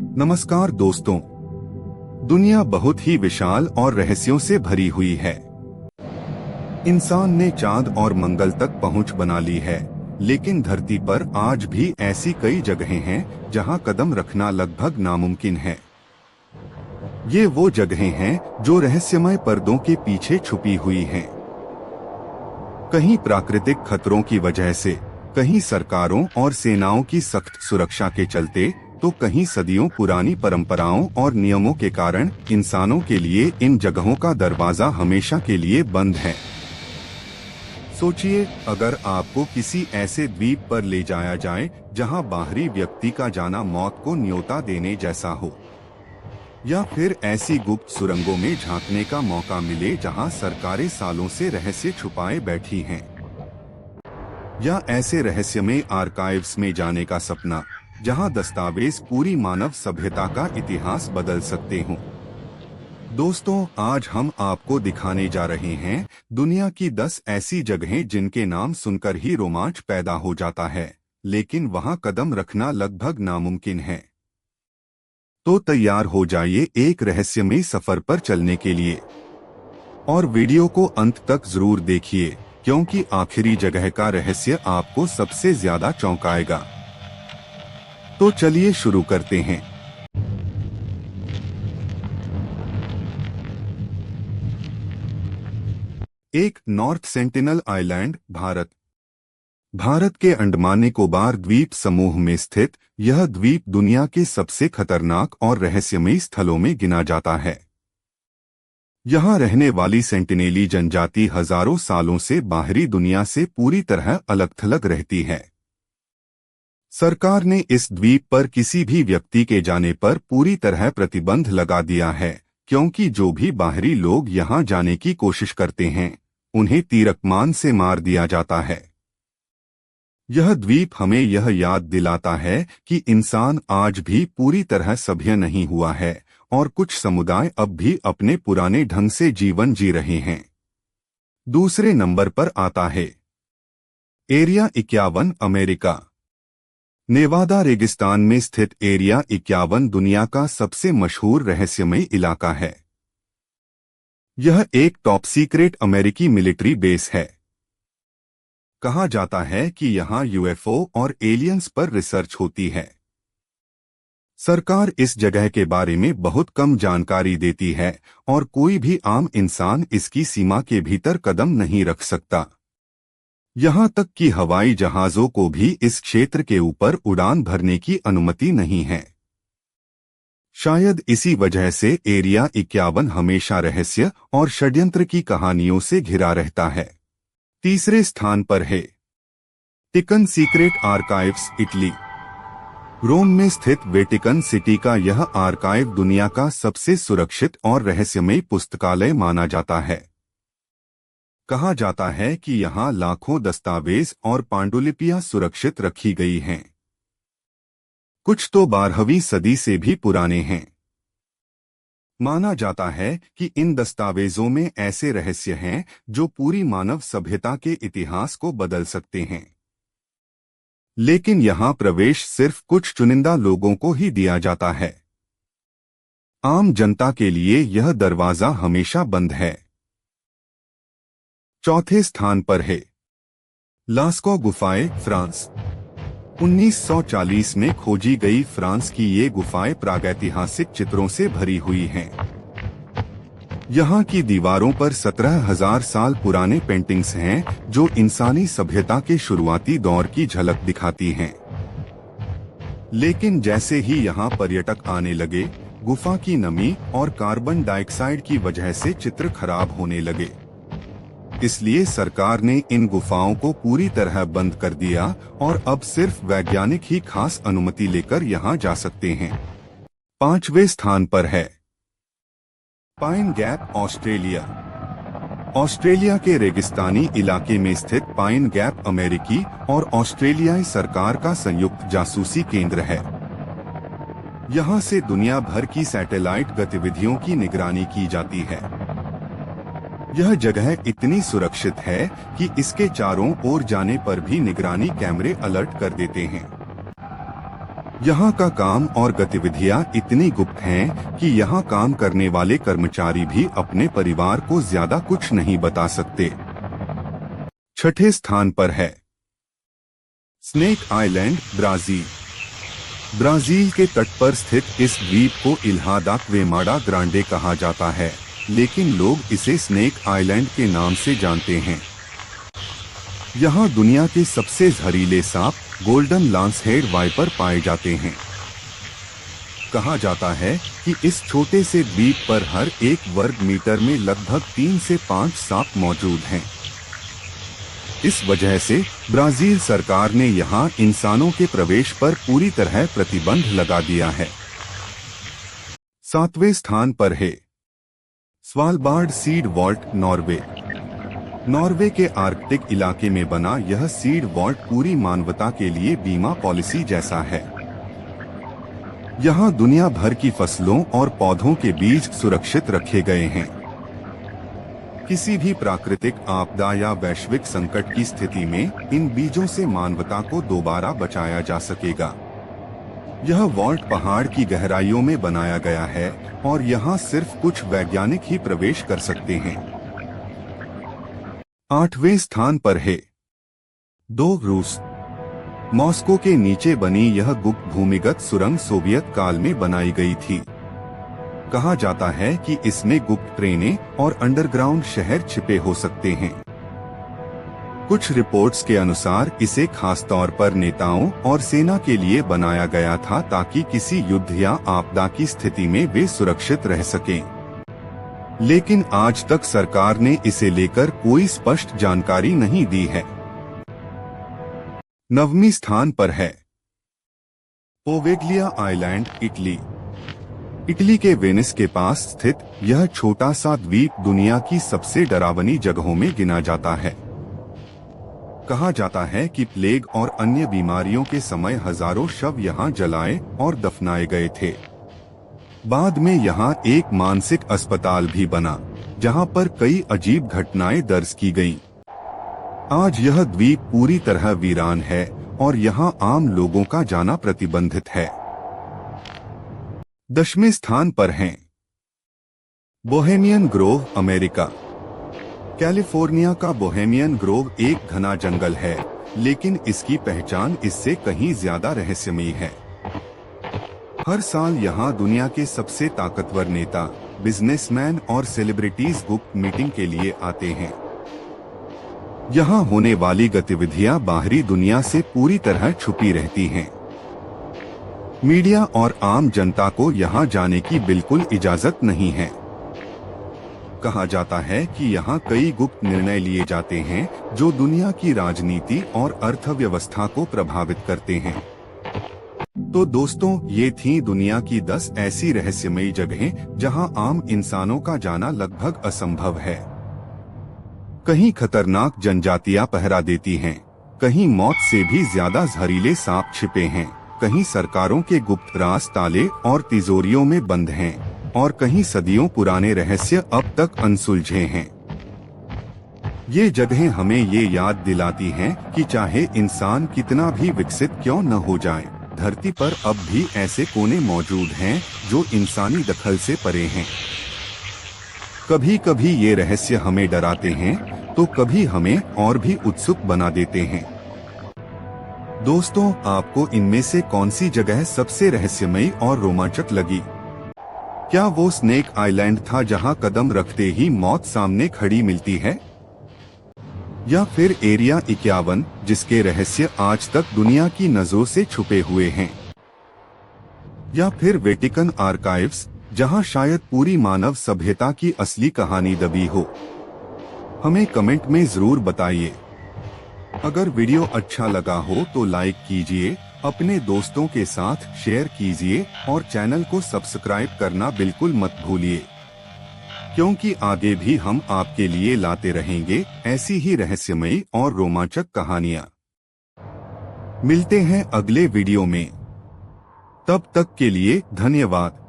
नमस्कार दोस्तों। दुनिया बहुत ही विशाल और रहस्यों से भरी हुई है। इंसान ने चांद और मंगल तक पहुंच बना ली है, लेकिन धरती पर आज भी ऐसी कई जगहें हैं जहां कदम रखना लगभग नामुमकिन है। ये वो जगहें हैं जो रहस्यमय पर्दों के पीछे छुपी हुई हैं। कहीं प्राकृतिक खतरों की वजह से, कहीं सरकारों और सेनाओं की सख्त सुरक्षा के चलते, तो कहीं सदियों पुरानी परंपराओं और नियमों के कारण इंसानों के लिए इन जगहों का दरवाजा हमेशा के लिए बंद है। सोचिए, अगर आपको किसी ऐसे द्वीप पर ले जाया जाए जहां बाहरी व्यक्ति का जाना मौत को न्योता देने जैसा हो, या फिर ऐसी गुप्त सुरंगों में झांकने का मौका मिले जहां सरकारें सालों से रहस्य छुपाए बैठी हैं, या ऐसे रहस्यमय आर्काइव्स में जाने का सपना जहां दस्तावेज पूरी मानव सभ्यता का इतिहास बदल सकते हों। दोस्तों, आज हम आपको दिखाने जा रहे हैं दुनिया की 10 ऐसी जगहें जिनके नाम सुनकर ही रोमांच पैदा हो जाता है, लेकिन वहां कदम रखना लगभग नामुमकिन है। तो तैयार हो जाइए एक रहस्यमय सफर पर चलने के लिए, और वीडियो को अंत तक जरूर देखिए, क्योंकि आखिरी जगह का रहस्य आपको सबसे ज्यादा चौंकाएगा। तो चलिए शुरू करते हैं। एक, नॉर्थ सेंटिनल आइलैंड, भारत के अंडमान निकोबार द्वीप समूह में स्थित यह द्वीप दुनिया के सबसे खतरनाक और रहस्यमयी स्थलों में गिना जाता है। यहाँ रहने वाली सेंटिनेली जनजाति हजारों सालों से बाहरी दुनिया से पूरी तरह अलग-थलग रहती है। सरकार ने इस द्वीप पर किसी भी व्यक्ति के जाने पर पूरी तरह प्रतिबंध लगा दिया है, क्योंकि जो भी बाहरी लोग यहाँ जाने की कोशिश करते हैं, उन्हें तीरकमान से मार दिया जाता है। यह द्वीप हमें यह याद दिलाता है कि इंसान आज भी पूरी तरह सभ्य नहीं हुआ है, और कुछ समुदाय अब भी अपने पुराने ढंग से जीवन जी रहे हैं। दूसरे नंबर पर आता है एरिया 51, अमेरिका। नेवादा रेगिस्तान में स्थित एरिया 51 दुनिया का सबसे मशहूर रहस्यमय इलाका है। यह एक टॉप सीक्रेट अमेरिकी मिलिट्री बेस है। कहा जाता है कि यहाँ यूएफओ और एलियंस पर रिसर्च होती है। सरकार इस जगह के बारे में बहुत कम जानकारी देती है, और कोई भी आम इंसान इसकी सीमा के भीतर कदम नहीं रख सकता। यहाँ तक कि हवाई जहाजों को भी इस क्षेत्र के ऊपर उड़ान भरने की अनुमति नहीं है। शायद इसी वजह से एरिया 51 हमेशा रहस्य और षड्यंत्र की कहानियों से घिरा रहता है। तीसरे स्थान पर है वेटिकन सीक्रेट आर्काइव्स, इटली। रोम में स्थित वेटिकन सिटी का यह आर्काइव दुनिया का सबसे सुरक्षित और रहस्यमय पुस्तकालय माना जाता है। कहा जाता है कि यहाँ लाखों दस्तावेज और पांडुलिपियां सुरक्षित रखी गई हैं। कुछ तो 12वीं सदी से भी पुराने हैं। माना जाता है कि इन दस्तावेजों में ऐसे रहस्य हैं जो पूरी मानव सभ्यता के इतिहास को बदल सकते हैं। लेकिन यहाँ प्रवेश सिर्फ कुछ चुनिंदा लोगों को ही दिया जाता है। आम जनता के लिए यह दरवाजा हमेशा बंद है। चौथे स्थान पर है लास्को गुफाएं, फ्रांस। 1940 में खोजी गई फ्रांस की ये गुफाएं प्रागैतिहासिक चित्रों से भरी हुई हैं। यहाँ की दीवारों पर 17,000 साल पुराने पेंटिंग्स हैं जो इंसानी सभ्यता के शुरुआती दौर की झलक दिखाती हैं। लेकिन जैसे ही यहाँ पर्यटक आने लगे, गुफा की नमी और कार्बन डाइऑक्साइड की वजह से चित्र खराब होने लगे। इसलिए सरकार ने इन गुफाओं को पूरी तरह बंद कर दिया, और अब सिर्फ वैज्ञानिक ही खास अनुमति लेकर यहाँ जा सकते हैं। पांचवें स्थान पर है पाइन गैप, ऑस्ट्रेलिया। ऑस्ट्रेलिया के रेगिस्तानी इलाके में स्थित पाइन गैप अमेरिकी और ऑस्ट्रेलियाई सरकार का संयुक्त जासूसी केंद्र है। यहाँ से दुनिया भर की सैटेलाइट गतिविधियों की निगरानी की जाती है। यह जगह इतनी सुरक्षित है कि इसके चारों ओर जाने पर भी निगरानी कैमरे अलर्ट कर देते हैं। यहाँ का काम और गतिविधियाँ इतनी गुप्त हैं कि यहाँ काम करने वाले कर्मचारी भी अपने परिवार को ज्यादा कुछ नहीं बता सकते। छठे स्थान पर है स्नेक आइलैंड, ब्राजील। ब्राजील के तट पर स्थित इस द्वीप को इल्हा दा क्वेमाडा ग्रांडे कहा जाता है, लेकिन लोग इसे स्नेक आइलैंड के नाम से जानते हैं। यहाँ दुनिया के सबसे जहरीले सांप गोल्डन लांसहेड वाइपर पाए जाते हैं। कहा जाता है कि इस छोटे से द्वीप पर हर 1 वर्ग मीटर में लगभग 3 से 5 सांप मौजूद हैं। इस वजह से ब्राजील सरकार ने यहाँ इंसानों के प्रवेश पर पूरी तरह प्रतिबंध लगा दिया है। 7वें स्थान पर है Svalbard seed vault, Norway. Norway के आर्कटिक इलाके में बना यह सीड वॉल्ट पूरी मानवता के लिए बीमा पॉलिसी जैसा है। यहाँ दुनिया भर की फसलों और पौधों के बीज सुरक्षित रखे गए हैं। किसी भी प्राकृतिक आपदा या वैश्विक संकट की स्थिति में इन बीजों से मानवता को दोबारा बचाया जा सकेगा। यह वॉल्ट पहाड़ की गहराइयों में बनाया गया है और यहाँ सिर्फ कुछ वैज्ञानिक ही प्रवेश कर सकते हैं। 8वें स्थान पर है रूस। मॉस्को के नीचे बनी यह गुप्त भूमिगत सुरंग सोवियत काल में बनाई गई थी। कहा जाता है कि इसमें गुप्त ट्रेनें और अंडरग्राउंड शहर छिपे हो सकते हैं। कुछ रिपोर्ट्स के अनुसार इसे खास तौर पर नेताओं और सेना के लिए बनाया गया था ताकि किसी युद्ध या आपदा की स्थिति में वे सुरक्षित रह सकें। लेकिन आज तक सरकार ने इसे लेकर कोई स्पष्ट जानकारी नहीं दी है। 9वें स्थान पर है पोवेग्लिया आइलैंड, इटली। इटली के वेनिस के पास स्थित यह छोटा सा द्वीप दुनिया की सबसे डरावनी जगहों में गिना जाता है। कहा जाता है कि प्लेग और अन्य बीमारियों के समय हजारों शव यहाँ जलाए और दफनाए गए थे। बाद में यहाँ एक मानसिक अस्पताल भी बना, जहाँ पर कई अजीब घटनाएं दर्ज की गईं। आज यह द्वीप पूरी तरह वीरान है और यहाँ आम लोगों का जाना प्रतिबंधित है। 10वें स्थान पर हैं बोहेमियन ग्रोव, अमेरिका। कैलिफोर्निया का बोहेमियन ग्रोव एक घना जंगल है, लेकिन इसकी पहचान इससे कहीं ज्यादा रहस्यमयी है। हर साल यहाँ दुनिया के सबसे ताकतवर नेता, बिजनेसमैन और सेलिब्रिटीज गुप्त मीटिंग के लिए आते हैं। यहाँ होने वाली गतिविधियाँ बाहरी दुनिया से पूरी तरह छुपी रहती हैं। मीडिया और आम जनता को यहाँ जाने की बिल्कुल इजाजत नहीं है। कहा जाता है कि यहाँ कई गुप्त निर्णय लिए जाते हैं जो दुनिया की राजनीति और अर्थव्यवस्था को प्रभावित करते हैं। तो दोस्तों, ये थी दुनिया की 10 ऐसी रहस्यमयी जगहें जहां आम इंसानों का जाना लगभग असंभव है। कहीं खतरनाक जनजातियां पहरा देती हैं, कहीं मौत से भी ज्यादा जहरीले सांप छिपे हैं, कहीं सरकारों के गुप्त राज ताले और तिजोरियों में बंद हैं, और कहीं सदियों पुराने रहस्य अब तक अनसुलझे हैं। ये जगहें हमें ये याद दिलाती हैं कि चाहे इंसान कितना भी विकसित क्यों न हो जाए, धरती पर अब भी ऐसे कोने मौजूद हैं जो इंसानी दखल से परे हैं। कभी कभी ये रहस्य हमें डराते हैं तो कभी हमें और भी उत्सुक बना देते हैं। दोस्तों, आपको इनमें से कौन सी जगह सबसे रहस्यमयी और रोमांचक लगी? क्या वो स्नेक आइलैंड था जहां कदम रखते ही मौत सामने खड़ी मिलती है, या फिर एरिया 51 जिसके रहस्य आज तक दुनिया की नजरों से छुपे हुए हैं, या फिर वेटिकन आर्काइव्स जहां शायद पूरी मानव सभ्यता की असली कहानी दबी हो? हमें कमेंट में जरूर बताइए। अगर वीडियो अच्छा लगा हो तो लाइक कीजिए, अपने दोस्तों के साथ शेयर कीजिए और चैनल को सब्सक्राइब करना बिल्कुल मत भूलिए, क्योंकि आगे भी हम आपके लिए लाते रहेंगे ऐसी ही रहस्यमयी और रोमांचक कहानियां। मिलते हैं अगले वीडियो में, तब तक के लिए धन्यवाद।